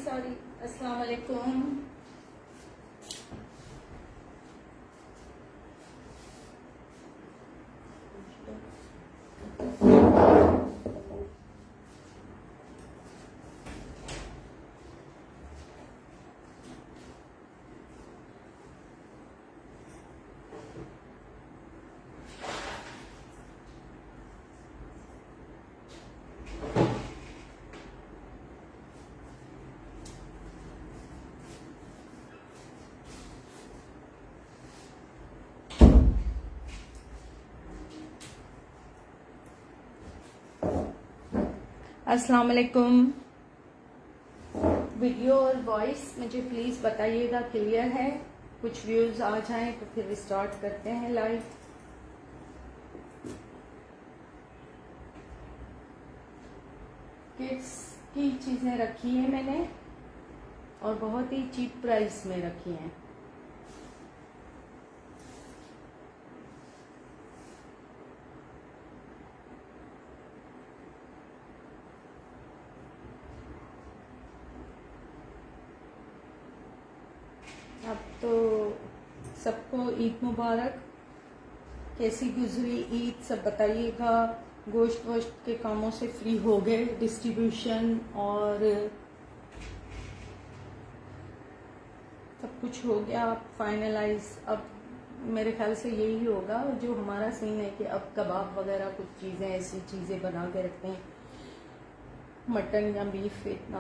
Sorry. अस्सलाम वालेकुम। अस्सलाम वालेकुम। वीडियो और वॉइस मुझे प्लीज बताइएगा क्लियर है। कुछ व्यूज आ जाएं तो फिर स्टार्ट करते हैं लाइव। किड्स की चीजें रखी है मैंने और बहुत ही चीप प्राइस में रखी हैं। अब तो सबको ईद मुबारक। कैसी गुजरी ईद सब बताइएगा। गोश्त वोश्त के कामों से फ्री हो गए, डिस्ट्रीब्यूशन और सब कुछ हो गया फाइनलाइज। अब मेरे ख्याल से यही होगा जो हमारा सीन है कि अब कबाब वगैरह कुछ चीज़ें ऐसी चीज़ें बना के रखते हैं। मटन या बीफ इतना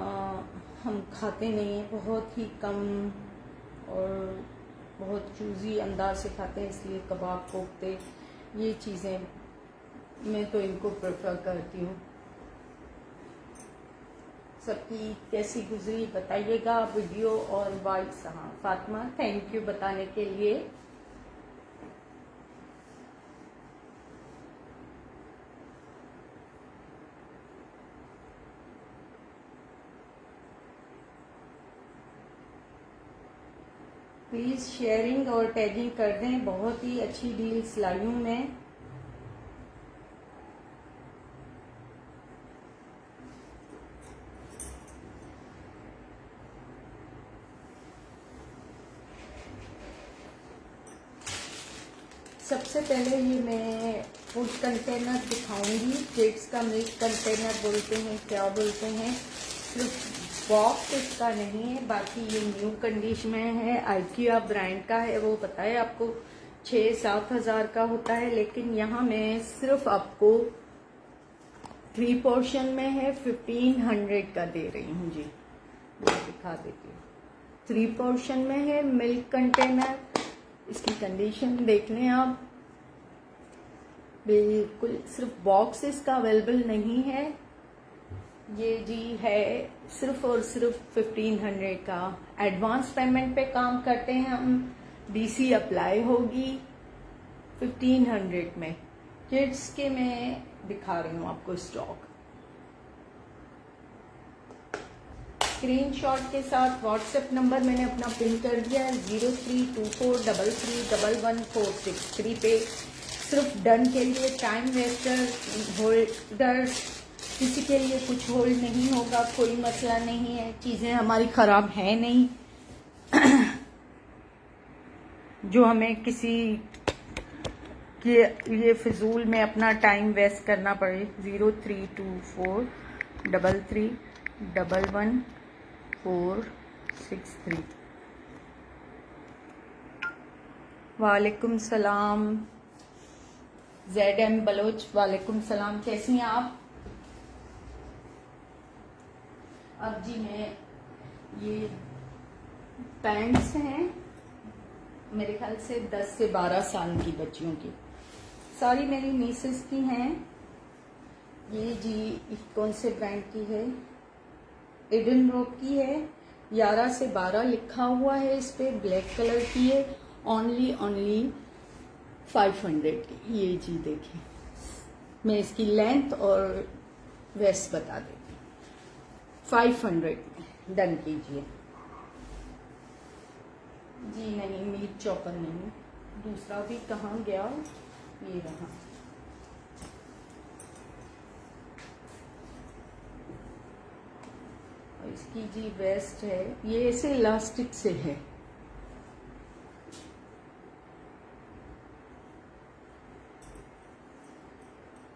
हम खाते नहीं हैं, बहुत ही कम और बहुत चूज़ी अंदाज से खाते हैं, इसलिए कबाब कोफ्ते ये चीज़ें मैं तो इनको प्रेफर करती हूँ। सबकी कैसी गुजरी बताइएगा वीडियो और वॉइस। हाँ फातिमा, थैंक यू बताने के लिए। प्लीज शेयरिंग और टैगिंग कर दें। बहुत ही अच्छी डील्स लाई हूं मैं। सबसे पहले ये मैं फूड कंटेनर दिखाऊंगी। किड्स का मिल्क कंटेनर बोलते हैं, क्या बोलते हैं। सिर्फ बॉक्स इसका नहीं है, बाकी ये न्यू कंडीशन में है। आइकिया ब्रांड का है, वो पता है आपको 6-7 हजार का होता है, लेकिन यहाँ मैं सिर्फ आपको 3 पोर्शन में है 1500 का दे रही हूँ जी। मैं दिखा देती हूँ। 3 पोर्शन में है मिल्क कंटेनर। इसकी कंडीशन देख लें आप। बिल्कुल सिर्फ बॉक्स इसका अवेलेबल नहीं है। ये जी है सिर्फ और सिर्फ 1500 का। एडवांस पेमेंट पे काम करते हैं हम। डीसी अप्लाई होगी 1500 में। किड्स के मैं दिखा रही हूँ आपको स्टॉक। स्क्रीनशॉट के साथ व्हाट्सएप नंबर मैंने अपना पिन कर दिया है 0324331146 पे। सिर्फ डन के लिए टाइम वेस्टर होल्डर किसी के लिए कुछ होल्ड नहीं होगा, कोई मसला नहीं है। चीजें हमारी खराब है नहीं जो हमें किसी के लिए फिजूल में अपना टाइम वेस्ट करना पड़े। 0324331146 वालेकुम सलाम। ZM बलोच वालेकुम सलाम। कैसी हैं आप? अब जी मैं ये पैंट्स हैं मेरे ख्याल से 10 से 12 साल की बच्चियों की, सारी मेरी नीसेस की हैं। ये जी कौन से ब्रांड की है? एडन रोप की है। 11 से 12 लिखा हुआ है इस पे, ब्लैक कलर की है। ओनली 500 की। ये जी देखिए, मैं इसकी लेंथ और वेस्ट बता देती हूँ। 500 में डन कीजिए जी। नहीं मीट चॉपर नहीं, दूसरा भी कहाँ गया? ये रहा। इसकी जी वेस्ट है, ये ऐसे इलास्टिक से है।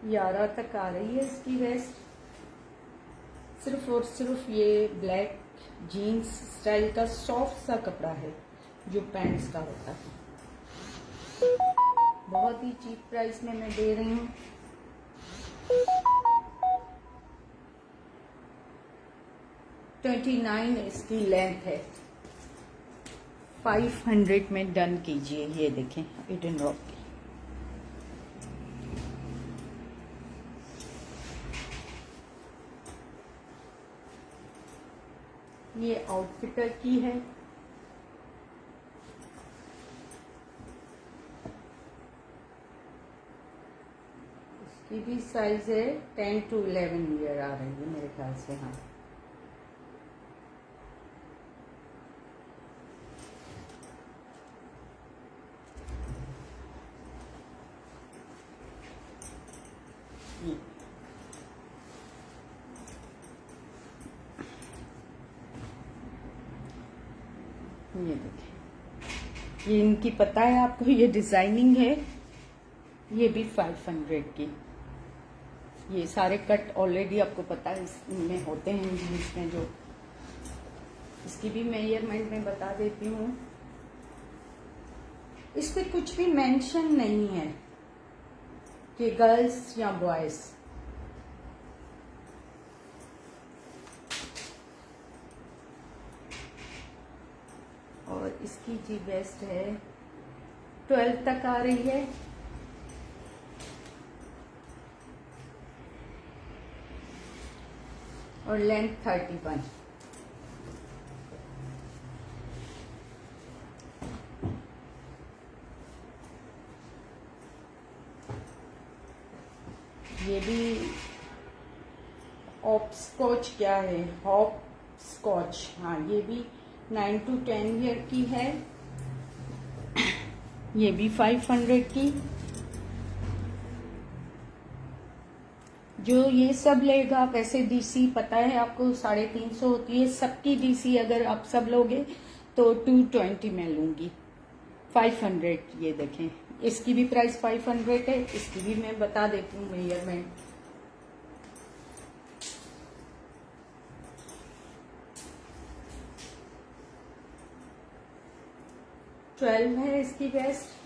यारा तक आ रही है इसकी वेस्ट। सिर्फ और सिर्फ ये ब्लैक जीन्स स्टाइल का सॉफ्ट सा कपड़ा है जो पैंट्स का होता है। बहुत ही चीप प्राइस में मैं दे रही हूँ। $29 इसकी लेंथ है। 500 में डन कीजिए। ये देखें इडन रॉक की। ये आउटफिटर की है। इसकी भी साइज है 10 to 11 ईयर आ रही है मेरे ख्याल से। हाँ, ये देखिए, ये इनकी पता है आपको, ये डिजाइनिंग है। ये भी 500 की। ये सारे कट ऑलरेडी आपको पता है इसमें होते हैं जीन्स में जो। इसकी भी मेजरमेंट में बता देती हूँ। इस पे कुछ भी मेंशन नहीं है कि गर्ल्स या बॉयज। और इसकी जी वेस्ट है 12 तक आ रही है। और लेंथ 31। ये भी ऑप स्कॉच क्या है, हॉप स्कॉच। हाँ, ये भी 9 to 10 ईयर की है। ये भी 500 की। जो ये सब लेगा, वैसे डीसी पता है आपको 350 होती है सबकी डीसी। अगर आप सब लोगे तो 220 में लूंगी। 500 ये देखें, इसकी भी प्राइस 500 है। इसकी भी मैं बता देती हूँ मेजरमेंट। ट्वेल्व है इसकी वेस्ट।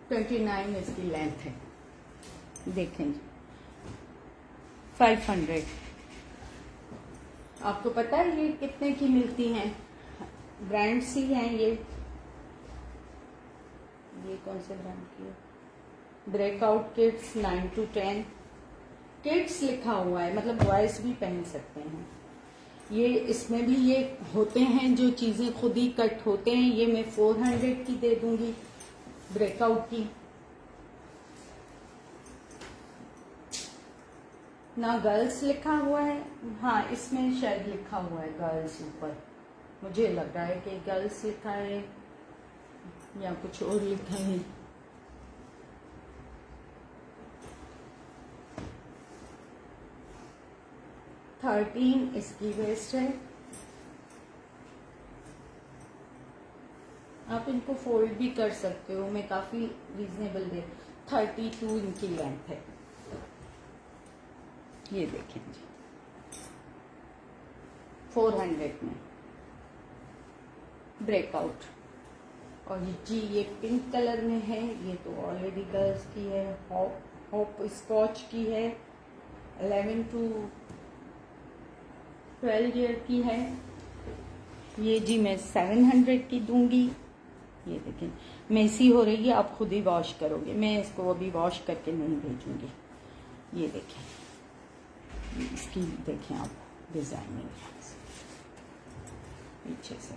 $29 इसकी लेंथ है। देखें 500। आपको पता है ये कितने की मिलती हैं? ब्रांड्स ही हैं ये कौन से ब्रांड की है? Breakout kids 9 to 10। किड्स लिखा हुआ है, मतलब बॉयज भी पहन सकते हैं। ये इसमें भी ये होते हैं जो चीजें खुद ही कट होते हैं। ये मैं 400 की दे दूंगी ब्रेकआउट की। ना गर्ल्स लिखा हुआ है। हाँ, इसमें शायद लिखा हुआ है गर्ल्स ऊपर। मुझे लग रहा है कि गर्ल्स लिखा है या कुछ और लिखा है। $13 इसकी वेस्ट है। आप इनको फोल्ड भी कर सकते हो, मैं काफी रीजनेबल दे। 32 इनकी लेंथ है। ये देखें जी 400 में ब्रेकआउट। और जी ये पिंक कलर में है। ये तो ऑलरेडी गर्ल्स की है। हॉप स्कॉच की है। 11 to 12 ईयर की है। ये जी मैं 700 की दूंगी। ये देखें मेसी हो रही है, आप खुद ही वॉश करोगे। मैं इसको अभी वॉश करके नहीं भेजूंगी। ये देखें, इसकी देखें आप डिजाइनिंग पीछे से।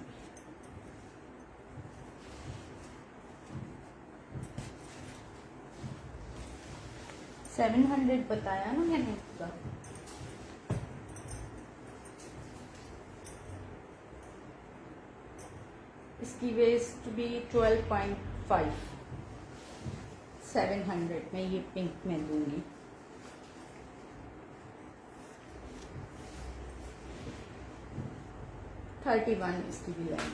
$700 बताया ना मैंने इसका। इसकी वेस्ट भी 12.5। 700 में ये पिंक में दूंगी। 31 इसकी भी लेंथ है।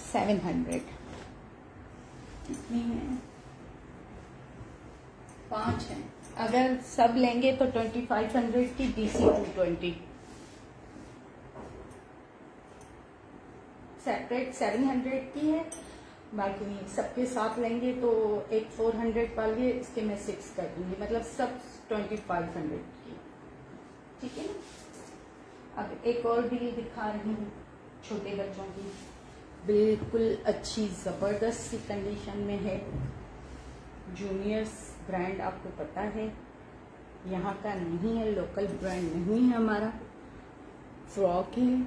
700 कितनी है? 5 है। अगर सब लेंगे तो 2500 की DC 220, सेपरेट 700 की है। बाकी सबके साथ लेंगे तो एक 400 वाली, इसके मैं 6 कर दूंगी, मतलब सब 2500 की। ठीक है ना। अब एक और डील दिखा रही हूँ छोटे बच्चों की, बिल्कुल अच्छी जबरदस्त सी कंडीशन में है। जूनियर्स ब्रांड आपको पता है, यहाँ का नहीं है, लोकल ब्रांड नहीं है हमारा। फ्रॉक है,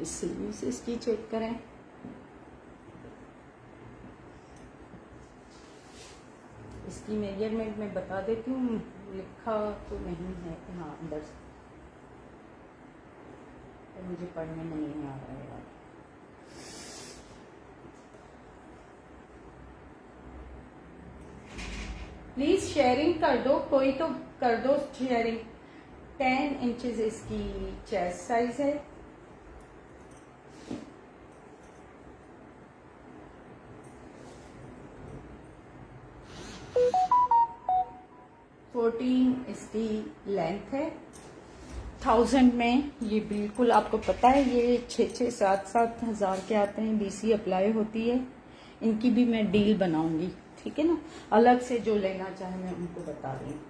स्लीव्स इसकी चेक करें। इसकी मेजरमेंट मैं बता देती हूँ, लिखा तो नहीं है। हाँ, अंदर से तो मुझे पढ़ने नहीं आ रहा है यार। प्लीज शेयरिंग कर दो, कोई तो कर दो शेयरिंग। 10 इंचेस इसकी चेस्ट साइज है। इसकी लेंथ है। 1000 में ये बिल्कुल आपको पता है, ये 6-6, 7-7 हज़ार के आते हैं। BC अप्लाई होती है। इनकी भी मैं डील बनाऊंगी, ठीक है ना। अलग से जो लेना चाहे मैं उनको बता रही हूँ।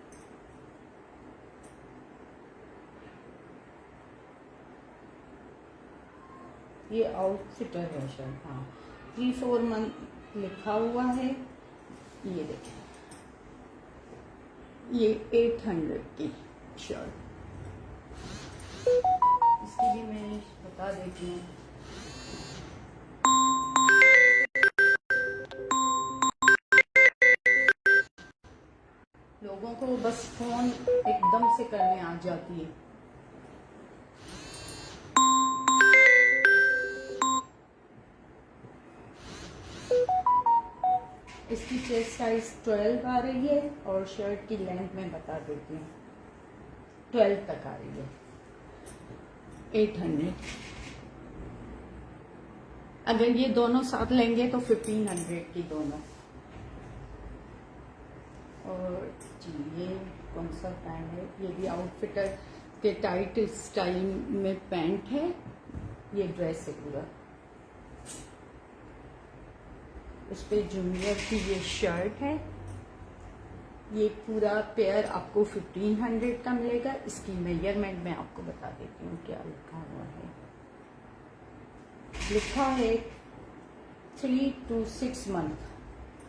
ये आउटफिटर है शायद, हाँ। 3-4 मंथ लिखा हुआ है। ये देखिए, ये 800 की शर्ट, इसकी भी मैं बता देती हूँ। लोगों को बस फोन एकदम से करने आ जाती है। इसकी चेस्ट साइज 12 आ रही है और शर्ट की लेंथ मैं बता देती हूँ, 12 तक आ रही है। 800। अगर ये दोनों साथ लेंगे तो 1500 की दोनों। और जी, ये कौन सा पैंट है? ये भी आउटफिटर के टाइट स्टाइल में पैंट है। ये ड्रेस है पूरा। इस पे जूनियर की ये शर्ट है। ये पूरा पेयर आपको 1500 का मिलेगा। इसकी मेजरमेंट मैं आपको बता देती हूँ क्या लिखा हुआ है। लिखा है 3 to 6 मंथ।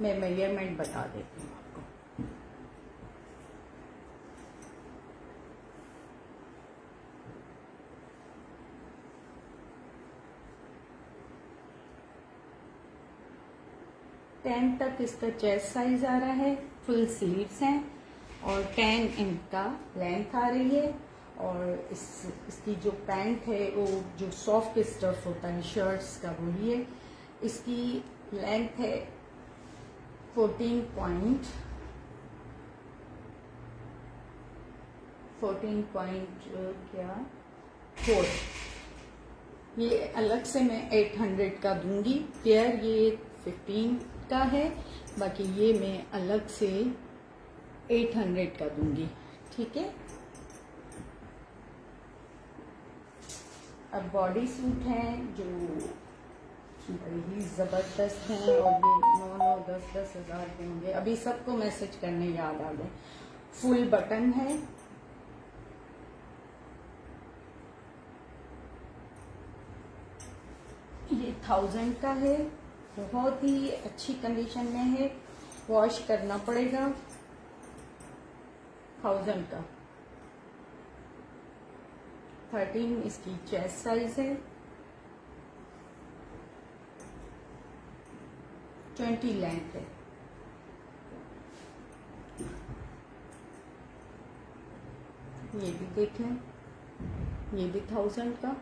मैं मेजरमेंट बता देती हूँ आपको। टेन तक इसका चेस्ट साइज आ रहा है। फुल स्लीव्स हैं और 10 इंच का लेंथ आ रही है। और इसकी जो पैंट है वो जो सॉफ्ट स्टफ होता है शर्ट्स का, वही है। इसकी लेंथ है 14.4। ये अलग से मैं 800 का दूंगी पेयर। ये 15 का है, बाकी ये मैं अलग से 800 का दूंगी, ठीक है। अब बॉडी सूट हैं जो बड़ी ही जबरदस्त हैं और ये 9-9, 10-10 हज़ार के होंगे। अभी सबको मैसेज करने याद आ गए। फुल बटन है। ये 1000 का है। बहुत ही अच्छी कंडीशन में है, वॉश करना पड़ेगा। 1000 का। 13 इसकी चेस्ट साइज है। 20 लेंथ है। ये भी देख लें, ये भी 1000 का।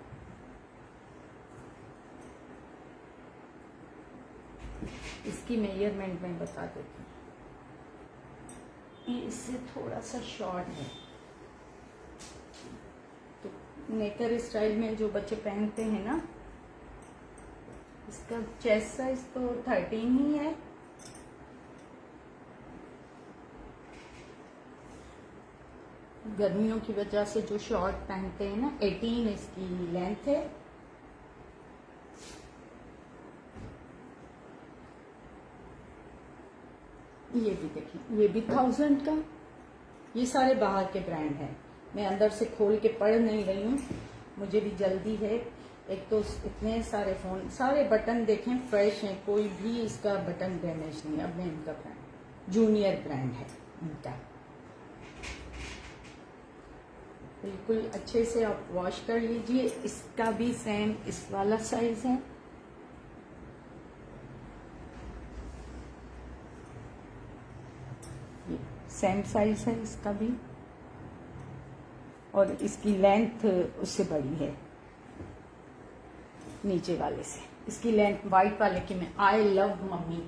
इसकी मेजरमेंट मैं बता देती हूँ। ये इससे थोड़ा सा शॉर्ट है, तो नेकर स्टाइल में जो बच्चे पहनते हैं ना, इसका चेस्ट साइज तो 13 ही है। गर्मियों की वजह से जो शॉर्ट पहनते हैं ना, 18 इसकी लेंथ है। ये भी देखिए, ये भी 1000 का। ये सारे बाहर के ब्रांड हैं, मैं अंदर से खोल के पढ़ नहीं रही हूँ, मुझे भी जल्दी है। एक तो इतने सारे फोन, सारे बटन देखें फ्रेश हैं, कोई भी इसका बटन डैमेज नहीं। अब मैं इनका ब्रांड, जूनियर ब्रांड है इनका, बिल्कुल अच्छे से आप वॉश कर लीजिए। इसका भी सेम इस वाला साइज है। सेम साइज है इसका भी, और इसकी लेंथ उससे बड़ी है नीचे वाले से। इसकी लेंथ वाइट वाले की मैं आई लव मम्मी,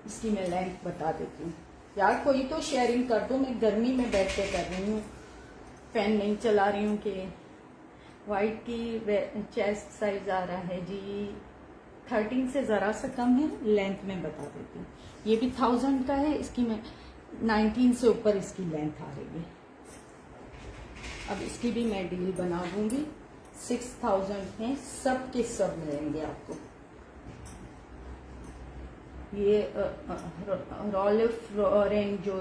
इसकी मैं लेंथ बता देती हूँ। यार कोई तो शेयरिंग कर दो, मैं गर्मी में बैठ के कर रही हूँ, फैन नहीं चला रही हूँ। कि वाइट की चेस्ट साइज आ रहा है जी 13 से ज़रा सा कम है, लेंथ में बता देती हूँ। ये भी 1000 का है, इसकी मैं 19 से ऊपर इसकी लेंथ आ रही है। अब इसकी भी मैं डील बना दूंगी, 6000 में सब के सब मिलेंगे आपको। ये रॉल्फ लॉरेन जो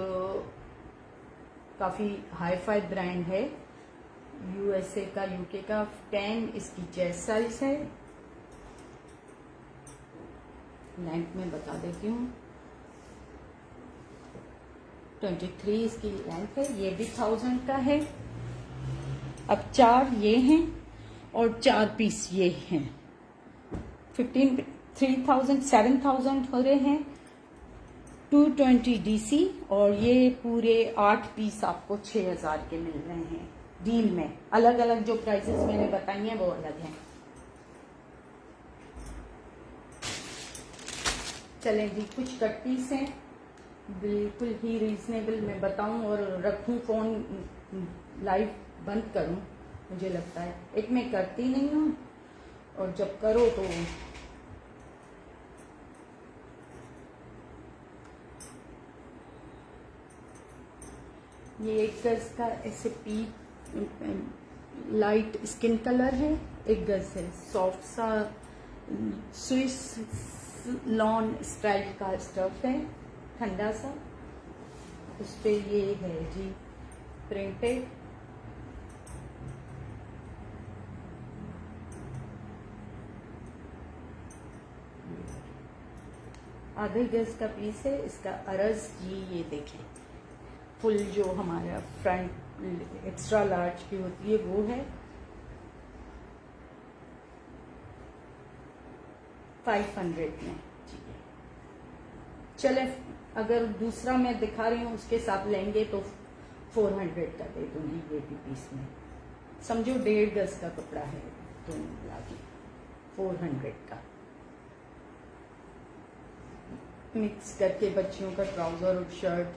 काफ़ी हाई फाई ब्रांड है, यूएसए का, यूके का, 10 इसकी चेस्ट साइज है। लेंथ में बता देती हूँ, 23 इसकी लेंथ है। ये भी 1000 का है। अब 4 ये हैं और 4 पीस ये हैं, 15 3000 7000 हो रहे हैं। 220 डीसी, और ये पूरे 8 पीस आपको 6000 के मिल रहे हैं डील में। अलग अलग जो प्राइसेस मैंने बताई हैं वो अलग हैं। चलें जी, कुछ कट पीस हैं बिल्कुल ही रीजनेबल। मैं बताऊं और रखूं फोन लाइव बंद करूं, मुझे लगता है। एक मैं करती नहीं हूं, और जब करो तो ये एक गज का ऐसे लाइट स्किन कलर है, एक गज है सॉफ्ट सा स्विस लॉन स्टाइल का स्टफ है, ठंडा सा। उस पे ये है जी प्रिंटेड, आधे गज का पीस है। इसका अरज जी ये देखें, फुल जो हमारा फ्रंट एक्स्ट्रा लार्ज की होती है वो है 500 में जी। चले, अगर दूसरा मैं दिखा रही हूँ उसके साथ लेंगे तो 400 का दे दूंगी ये भी पीस में। समझो 1.5 गज का कपड़ा है दोनों मिला के, 400 का। मिक्स करके बच्चियों का ट्राउजर और शर्ट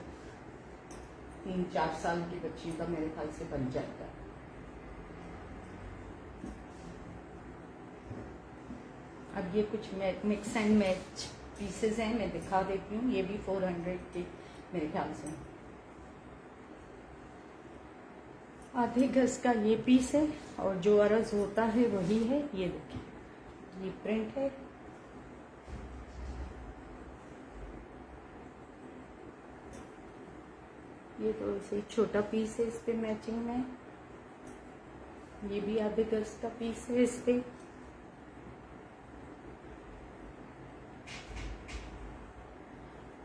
3-4 साल की बच्चियों का मेरे ख्याल से बन जाता है। अब ये कुछ मिक्स एंड मैच पीसेस हैं, मैं दिखा देती हूँ। ये भी 400 के मेरे ख्याल से। आधे गज का ये पीस है, और जो अरज होता है वही है। ये देखिए, ये प्रिंट है। ये तो ऐसे छोटा पीस है, इस पे मैचिंग में। ये भी आधे गज का पीस है इस पे।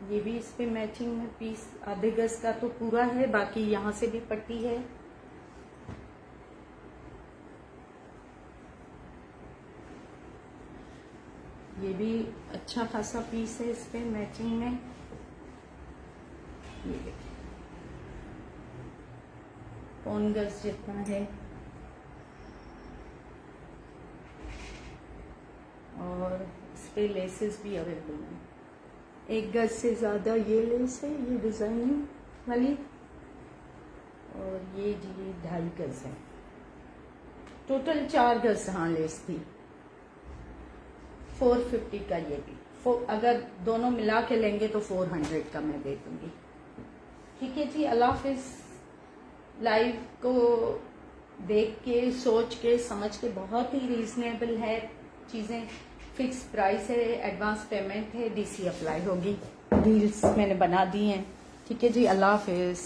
ये भी इस पे मैचिंग में पीस, आधे गज का तो पूरा है, बाकी यहाँ से भी पट्टी है। ये भी अच्छा खासा पीस है इस पे मैचिंग में। ये देखिए, 1 गज जितना है, और इस पे लेसेस भी अवेलेबल हैं। 1 गज से ज़्यादा ये लेस है, ये डिज़ाइनिंग वाली, और ये जी 2.5 गज है। टोटल 4 गज हाँ लेस थी, 450 का ये भी। अगर दोनों मिला के लेंगे तो 400 का मैं दे दूंगी। ठीक है जी, अल्लाह हाफिज। लाइव को देख के सोच के समझ के बहुत ही रीजनेबल है चीजें, फिक्स प्राइस है, एडवांस पेमेंट है, डीसी अप्लाई होगी, डील्स मैंने बना दी हैं। ठीक है जी, अल्लाह हाफिज।